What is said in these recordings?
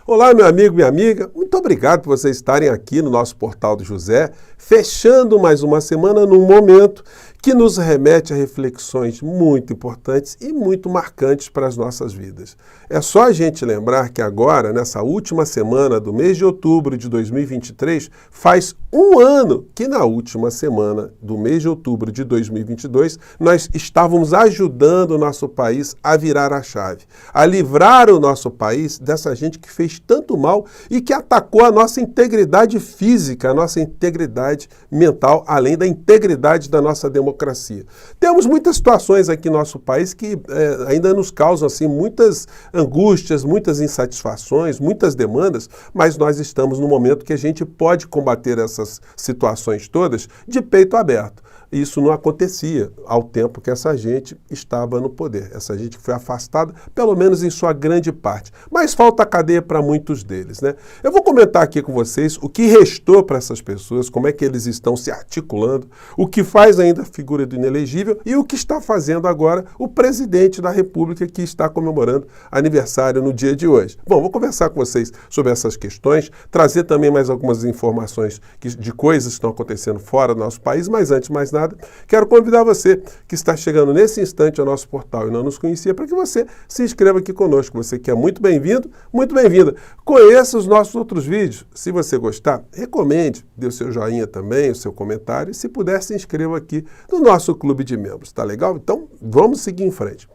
Olá, meu amigo, minha amiga, muito obrigado por vocês estarem aqui no nosso Portal do José, fechando mais uma semana num momento que nos remete a reflexões muito importantes e muito marcantes para as nossas vidas. É só a gente lembrar que agora, nessa última semana do mês de outubro de 2023, faz um ano que na última semana do mês de outubro de 2022, nós estávamos ajudando o nosso país a virar a chave, a livrar o nosso país dessa gente que fez tanto mal e que atacou a nossa integridade física, a nossa integridade mental, além da integridade da nossa democracia. Temos muitas situações aqui no nosso país que ainda nos causam assim, muitas angústias, muitas insatisfações, muitas demandas, mas nós estamos no momento que a gente pode combater essas situações todas de peito aberto. Isso não acontecia ao tempo que essa gente estava no poder. Essa gente foi afastada, pelo menos em sua grande parte. Mas falta cadeia para muitos deles, né? Eu vou comentar aqui com vocês o que restou para essas pessoas, como é que eles estão se articulando, o que faz ainda a figura do inelegível e o que está fazendo agora o presidente da República que está comemorando aniversário no dia de hoje. Bom, vou conversar com vocês sobre essas questões, trazer também mais algumas informações de coisas que estão acontecendo fora do nosso país, mas antes de mais nada, quero convidar você que está chegando nesse instante ao nosso portal e não nos conhecia, para que você se inscreva aqui conosco. Você que é muito bem-vindo, muito bem-vinda. Conheça os nossos outros vídeos. Se você gostar, recomende, dê o seu joinha também, o seu comentário e, se puder, se inscreva aqui no nosso clube de membros. Tá legal? Então, vamos seguir em frente.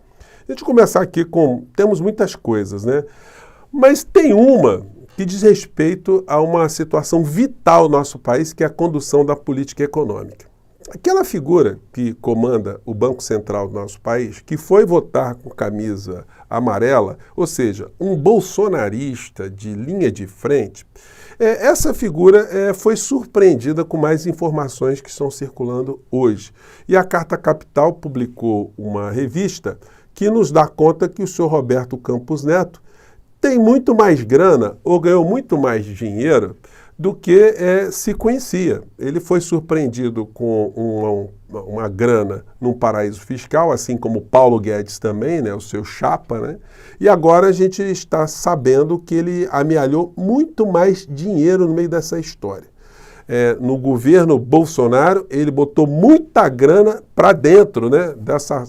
A gente começar aqui temos muitas coisas, né? Mas tem uma que diz respeito a uma situação vital no nosso país, que é a condução da política econômica. Aquela figura que comanda o Banco Central do nosso país, que foi votar com camisa amarela, ou seja, um bolsonarista de linha de frente, essa figura foi surpreendida com mais informações que estão circulando hoje. E a Carta Capital publicou uma revista que nos dá conta que o senhor Roberto Campos Neto tem muito mais grana ou ganhou muito mais dinheiro do que se conhecia. Ele foi surpreendido com uma grana num paraíso fiscal, assim como Paulo Guedes também, né, o seu chapa, né? E agora a gente está sabendo que ele amealhou muito mais dinheiro no meio dessa história. No governo Bolsonaro, ele botou muita grana para dentro, né,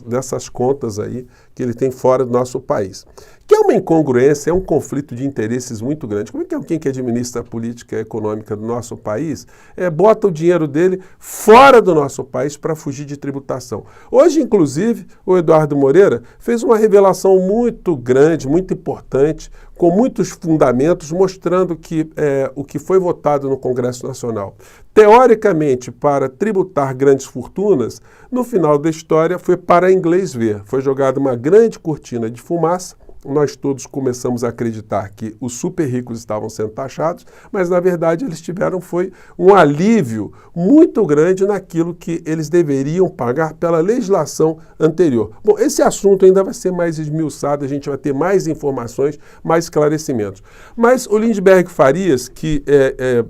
dessas contas aí que ele tem fora do nosso país. Que é uma incongruência, é um conflito de interesses muito grande. Como é que alguém que administra a política econômica do nosso país bota o dinheiro dele fora do nosso país para fugir de tributação? Hoje, inclusive, o Eduardo Moreira fez uma revelação muito grande, muito importante, com muitos fundamentos, mostrando que o que foi votado no Congresso Nacional, teoricamente para tributar grandes fortunas, no final da história foi para inglês ver. Foi jogada uma grande cortina de fumaça. Nós todos começamos a acreditar que os super ricos estavam sendo taxados, mas na verdade eles tiveram um alívio muito grande naquilo que eles deveriam pagar pela legislação anterior. Bom, esse assunto ainda vai ser mais esmiuçado, a gente vai ter mais informações, mais esclarecimentos. Mas o Lindbergh Farias, que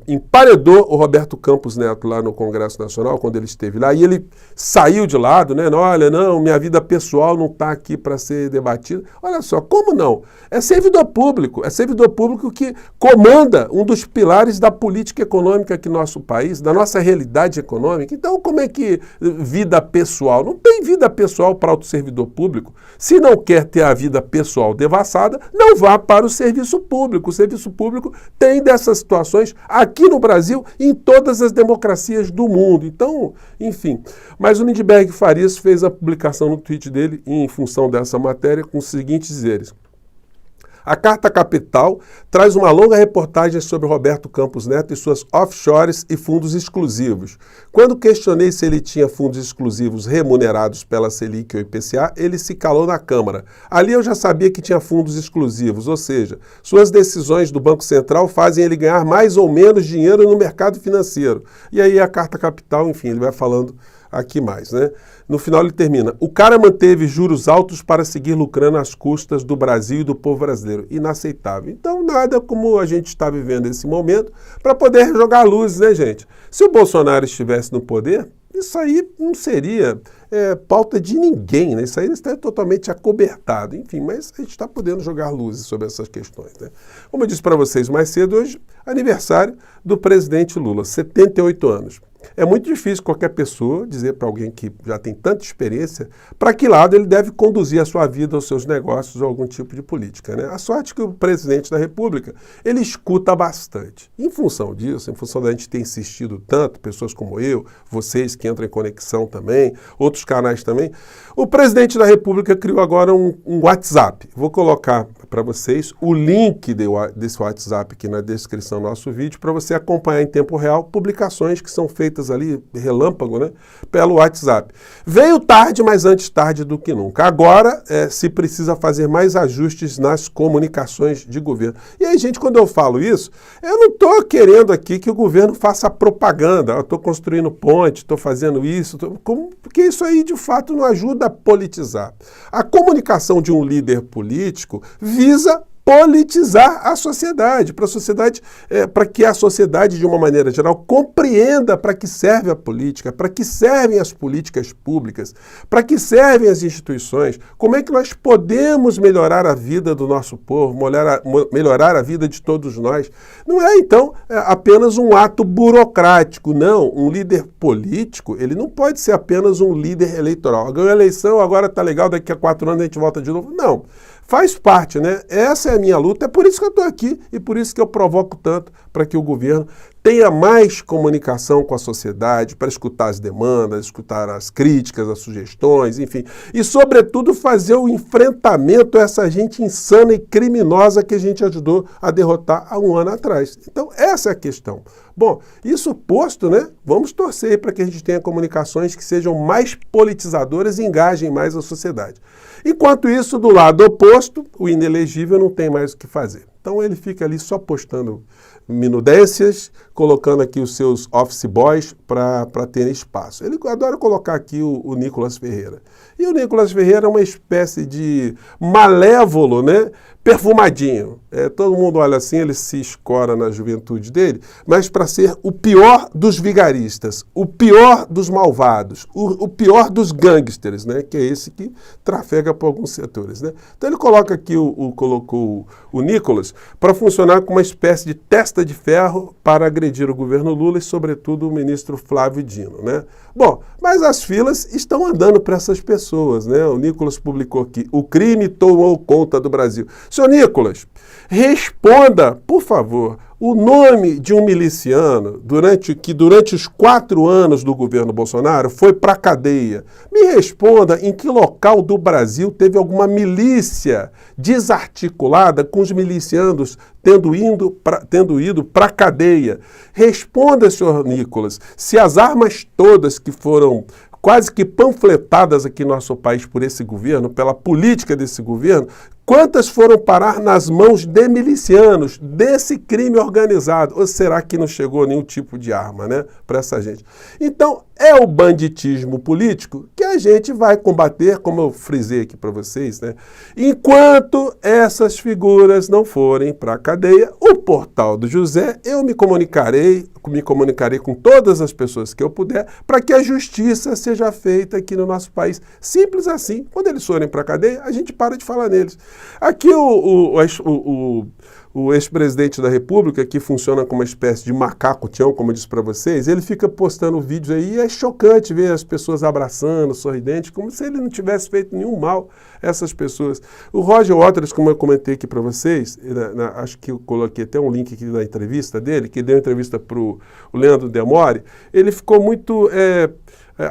emparedou o Roberto Campos Neto lá no Congresso Nacional, quando ele esteve lá, e ele saiu de lado, né? Olha, não, minha vida pessoal não está aqui para ser debatida. Olha só, como não? É servidor público que comanda um dos pilares da política econômica aqui no nosso país, da nossa realidade econômica. Então, como é que vida pessoal? Não tem vida pessoal para o servidor público. Se não quer ter a vida pessoal devassada, não vá para o serviço público. O serviço público tem dessas situações aqui no Brasil e em todas as democracias do mundo. Então, enfim. Mas o Lindbergh Farias fez a publicação no tweet dele, em função dessa matéria, com os seguintes dizeres. A Carta Capital traz uma longa reportagem sobre Roberto Campos Neto e suas offshores e fundos exclusivos. Quando questionei se ele tinha fundos exclusivos remunerados pela Selic ou IPCA, ele se calou na Câmara. Ali eu já sabia que tinha fundos exclusivos, ou seja, suas decisões do Banco Central fazem ele ganhar mais ou menos dinheiro no mercado financeiro. E aí a Carta Capital, enfim, ele vai falando aqui mais, né? No final ele termina. O cara manteve juros altos para seguir lucrando às custas do Brasil e do povo brasileiro. Inaceitável. Então, nada como a gente está vivendo nesse momento para poder jogar luzes, né, gente? Se o Bolsonaro estivesse no poder, isso aí não seria pauta de ninguém, né? Isso aí está totalmente acobertado, enfim, mas a gente está podendo jogar luzes sobre essas questões, né? Como eu disse para vocês mais cedo, hoje, aniversário do presidente Lula, 78 anos. É muito difícil qualquer pessoa dizer para alguém que já tem tanta experiência para que lado ele deve conduzir a sua vida, os seus negócios ou algum tipo de política, né? A sorte é que o presidente da República, ele escuta bastante. Em função disso, em função da gente ter insistido tanto, pessoas como eu, vocês que entram em conexão também, outros canais também, o presidente da República criou agora um WhatsApp. Vou colocar para vocês o link desse WhatsApp aqui na descrição do nosso vídeo para você acompanhar em tempo real publicações que são feitas ali, relâmpago, né, pelo WhatsApp. Veio tarde, mas antes tarde do que nunca. Agora se precisa fazer mais ajustes nas comunicações de governo. E aí, gente, quando eu falo isso, eu não estou querendo aqui que o governo faça propaganda. Eu estou construindo ponte, estou fazendo isso, porque isso aí, de fato, não ajuda a politizar. A comunicação de um líder político visa politizar a sociedade, para que a sociedade, de uma maneira geral, compreenda para que serve a política, para que servem as políticas públicas, para que servem as instituições, como é que nós podemos melhorar a vida do nosso povo, melhorar a vida de todos nós. Não é, então, apenas um ato burocrático, não. Um líder político, ele não pode ser apenas um líder eleitoral. Ganhou a eleição, agora está legal, daqui a 4 anos a gente volta de novo. Não. Faz parte, né? Essa é a minha luta, é por isso que eu estou aqui e por isso que eu provoco tanto para que o governo tenha mais comunicação com a sociedade, para escutar as demandas, escutar as críticas, as sugestões, enfim. E, sobretudo, fazer o enfrentamento a essa gente insana e criminosa que a gente ajudou a derrotar há 1 ano atrás. Então, essa é a questão. Bom, isso posto, né? Vamos torcer para que a gente tenha comunicações que sejam mais politizadoras e engajem mais a sociedade. Enquanto isso, do lado oposto, o inelegível não tem mais o que fazer. Então ele fica ali só postando minudências, colocando aqui os seus office boys para ter espaço. Ele adora colocar aqui o Nicolas Ferreira. E o Nicolas Ferreira é uma espécie de malévolo, né? Perfumadinho. Todo mundo olha assim, ele se escora na juventude dele, mas para ser o pior dos vigaristas, o pior dos malvados, o pior dos gangsters, né? Que é esse que trafega por alguns setores, né? Então ele coloca aqui, colocou o Nicolas para funcionar como uma espécie de testa de ferro para agredir o governo Lula e, sobretudo, o ministro Flávio Dino, né? Bom, mas as filas estão andando para essas pessoas, né? O Nicolas publicou aqui: o crime tomou conta do Brasil. Senhor Nicolas, responda, por favor, o nome de um miliciano que durante os 4 anos do governo Bolsonaro foi para a cadeia. Me responda em que local do Brasil teve alguma milícia desarticulada com os milicianos tendo ido para a cadeia. Responda, senhor Nicolas, se as armas todas que foram quase que panfletadas aqui no nosso país por esse governo, pela política desse governo, quantas foram parar nas mãos de milicianos, desse crime organizado? Ou será que não chegou nenhum tipo de arma, né, para essa gente? Então, é o banditismo político que a gente vai combater, como eu frisei aqui para vocês, né? Enquanto essas figuras não forem para a cadeia, o Portal do José, eu me comunicarei com todas as pessoas que eu puder para que a justiça seja feita aqui no nosso país. Simples assim. Quando eles forem para a cadeia, a gente para de falar neles. Aqui o ex-presidente da República, que funciona como uma espécie de macaco-tião, como eu disse para vocês, ele fica postando vídeos aí e é chocante ver as pessoas abraçando, sorridentes, como se ele não tivesse feito nenhum mal a essas pessoas. O Roger Waters, como eu comentei aqui para vocês, acho que eu coloquei até um link aqui da entrevista dele, que deu entrevista para o Leandro Demore, ele ficou muito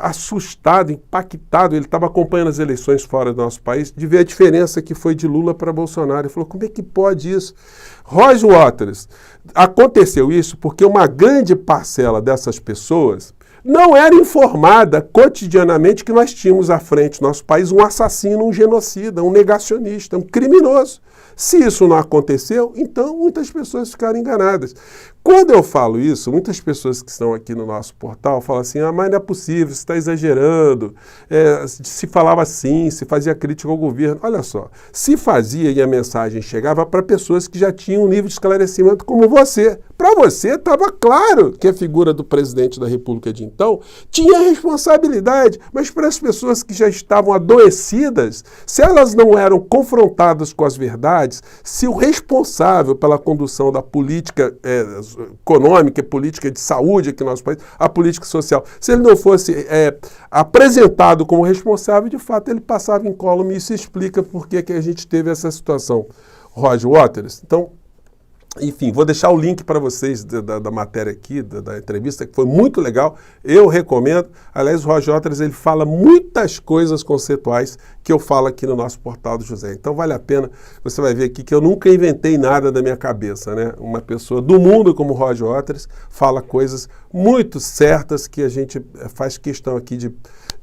assustado, impactado, ele estava acompanhando as eleições fora do nosso país, de ver a diferença que foi de Lula para Bolsonaro. Ele falou: como é que pode isso? Roger Waters, aconteceu isso porque uma grande parcela dessas pessoas não era informada cotidianamente que nós tínhamos à frente do nosso país um assassino, um genocida, um negacionista, um criminoso. Se isso não aconteceu, então muitas pessoas ficaram enganadas. Quando eu falo isso, muitas pessoas que estão aqui no nosso portal falam assim: ah, mas não é possível, você está exagerando, se falava assim, se fazia crítica ao governo. Olha só, se fazia e a mensagem chegava para pessoas que já tinham um nível de esclarecimento como você. Para para você estava claro que a figura do presidente da República de então tinha responsabilidade, mas para as pessoas que já estavam adoecidas, se elas não eram confrontadas com as verdades, se o responsável pela condução da política econômica, política de saúde aqui no nosso país, a política social, se ele não fosse apresentado como responsável, de fato ele passava incólume, e isso explica por que a gente teve essa situação. Roger Waters. Então, enfim, vou deixar o link para vocês da matéria aqui, da entrevista, que foi muito legal, eu recomendo. Aliás, o Roger Waters, ele fala muitas coisas conceituais que eu falo aqui no nosso Portal do José. Então vale a pena, você vai ver aqui que eu nunca inventei nada da minha cabeça, né? Uma pessoa do mundo como o Roger Waters fala coisas muito certas que a gente faz questão aqui de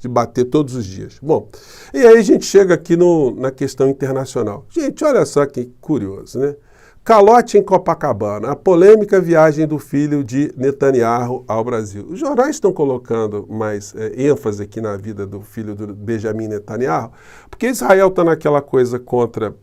bater todos os dias. Bom, e aí a gente chega aqui na questão internacional. Gente, olha só que curioso, né? Calote em Copacabana, a polêmica viagem do filho de Netanyahu ao Brasil. Os jornais estão colocando mais ênfase aqui na vida do filho do Benjamin Netanyahu, porque Israel está naquela coisa contra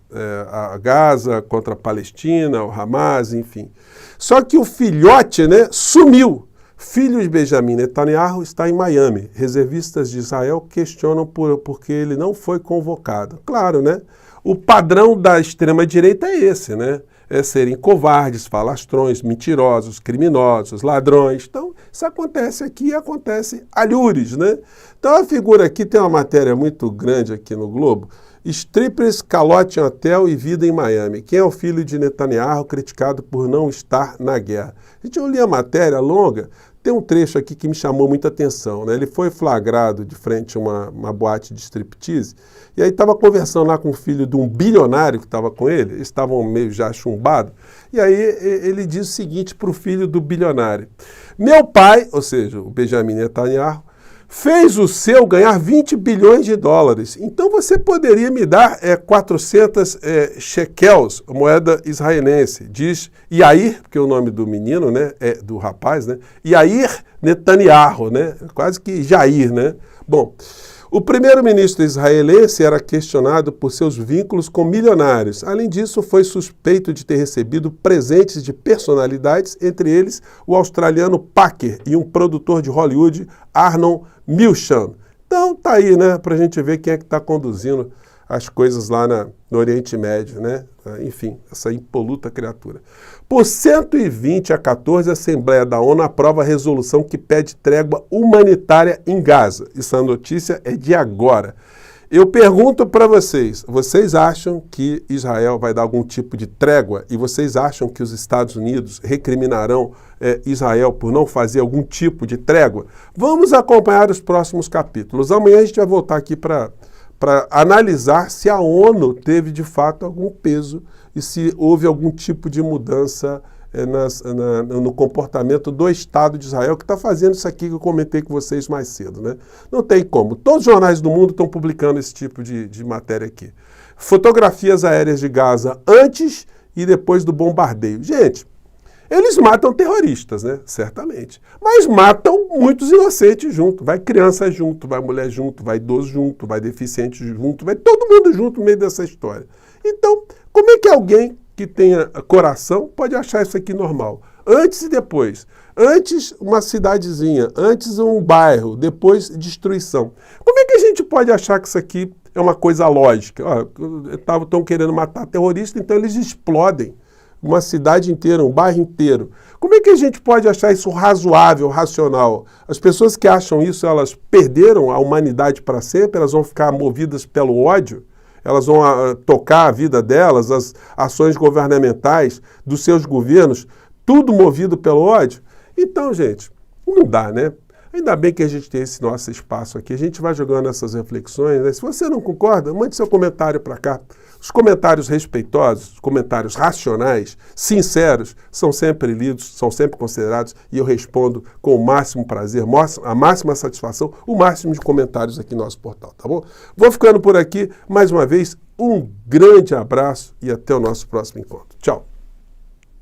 a Gaza, contra a Palestina, o Hamas, enfim. Só que o filhote, né, sumiu. Filho de Benjamin Netanyahu está em Miami. Reservistas de Israel questionam porque ele não foi convocado. Claro, né? O padrão da extrema-direita é esse, né? É serem covardes, falastrões, mentirosos, criminosos, ladrões. Então, isso acontece aqui e acontece alhures, né? Então, a figura aqui tem uma matéria muito grande aqui no Globo. Strippers, calote em hotel e vida em Miami. Quem é o filho de Netanyahu criticado por não estar na guerra? Gente, eu li a matéria longa, tem um trecho aqui que me chamou muita atenção, né? Ele foi flagrado de frente a uma boate de striptease, e aí estava conversando lá com o filho de um bilionário que estava com ele, eles estavam meio já chumbados, e aí ele diz o seguinte para o filho do bilionário: meu pai, ou seja, o Benjamin Netanyahu, fez o seu ganhar 20 bilhões de dólares. Então você poderia me dar 400 shekels, moeda israelense. Diz Yair, porque é o nome do menino, né, do rapaz, né? Yair Netanyahu, né? Quase que Jair, né? Bom, o primeiro-ministro israelense era questionado por seus vínculos com milionários. Além disso, foi suspeito de ter recebido presentes de personalidades, entre eles o australiano Packer e um produtor de Hollywood, Arnon Milchan. Então tá aí, né, pra gente ver quem é que está conduzindo as coisas lá no Oriente Médio, né? Enfim, essa impoluta criatura. Por 120 a 14, a Assembleia da ONU aprova a resolução que pede trégua humanitária em Gaza. Essa notícia é de agora. Eu pergunto para vocês, vocês acham que Israel vai dar algum tipo de trégua? E vocês acham que os Estados Unidos recriminarão Israel por não fazer algum tipo de trégua? Vamos acompanhar os próximos capítulos. Amanhã a gente vai voltar aqui para analisar se a ONU teve de fato algum peso e se houve algum tipo de mudança no comportamento do Estado de Israel, que está fazendo isso aqui que eu comentei com vocês mais cedo, né? Não tem como. Todos os jornais do mundo estão publicando esse tipo de matéria aqui. Fotografias aéreas de Gaza antes e depois do bombardeio. Gente, eles matam terroristas, né? Certamente. Mas matam muitos inocentes junto. Vai criança junto, vai mulher junto, vai idoso junto, vai deficiente junto, vai todo mundo junto no meio dessa história. Então, como é que alguém que tenha coração pode achar isso aqui normal? Antes e depois. Antes uma cidadezinha, antes um bairro, depois destruição. Como é que a gente pode achar que isso aqui é uma coisa lógica? Estão querendo matar terrorista, então eles explodem uma cidade inteira, um bairro inteiro. Como é que a gente pode achar isso razoável, racional? As pessoas que acham isso, elas perderam a humanidade para sempre? Elas vão ficar movidas pelo ódio? Elas vão tocar a vida delas, as ações governamentais dos seus governos, tudo movido pelo ódio? Então, gente, não dá, né? Ainda bem que a gente tem esse nosso espaço aqui. A gente vai jogando essas reflexões, né? Se você não concorda, mande seu comentário para cá. Os comentários respeitosos, os comentários racionais, sinceros, são sempre lidos, são sempre considerados e eu respondo com o máximo prazer, a máxima satisfação, o máximo de comentários aqui no nosso portal, tá bom? Vou ficando por aqui. Mais uma vez, um grande abraço e até o nosso próximo encontro. Tchau!